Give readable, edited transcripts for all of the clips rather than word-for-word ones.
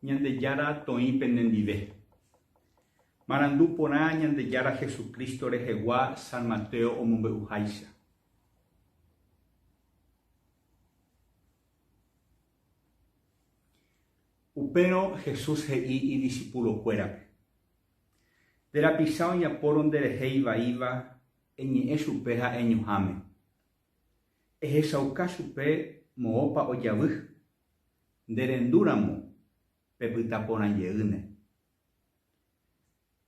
Ñandejara toĩ penendive. Marandu porã Ñandejara Jesucristo rehegua San Mateo omombe'uháicha. Upérõ Jesús he'i idiscipulokuérape. Terapicha oñapórõ nderehe ivaíva eñe'ẽ chupe ha eñuhãme. Ehechauka chupe moõpa ojavy. Nderendúramo pepytaporãjeýne.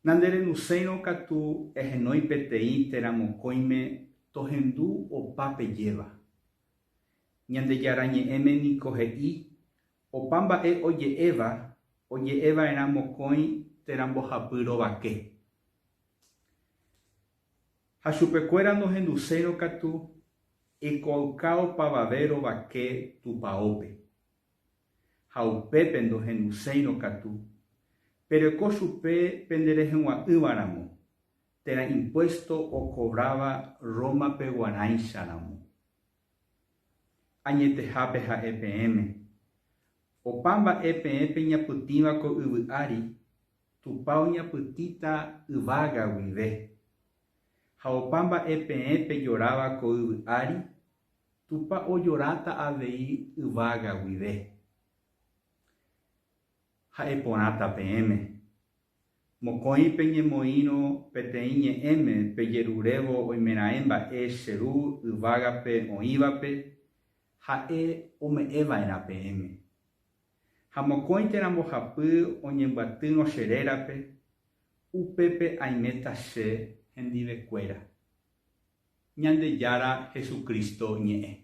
Nanderenduséirõ katu ehenói peteĩ teramokõime tohendu opa pejéva. Ñandejara ñe'ẽme niko he'i opa mba'e oje'eva'erã mokõi terambohapy rovake. Ha chupekuéra nohendusérõ katu iko'auka opavave rovake tupãópe. Ha upépe ndohendusérõ katu pereko chupe pendereheg̃ua'ỹvaramo térã impuesto okobráva Roma peguarãicharamo. Añetehápe ha'e peẽme. Opa mba'e peẽpe ñapytĩva ko yvy ári, tupa oñapytĩta yvága guive. Ha opa mba'e peẽpe joráva ko yvy ári, tupa ojoráta avei yvága guive. Ha'e porãta peẽme. Mokõi peñemoĩrõ peteĩ ñe'ẽme pejerurévo oimeraẽ mba'e cheru yvágape oĩvape, ha'e ome'ẽva'erã peẽme. Ha mokõi terambohapy oñembyatýrõ cherérape, upépe aiméta che hendivekuéra. Ñandejara Jesucristo ñe'ẽ.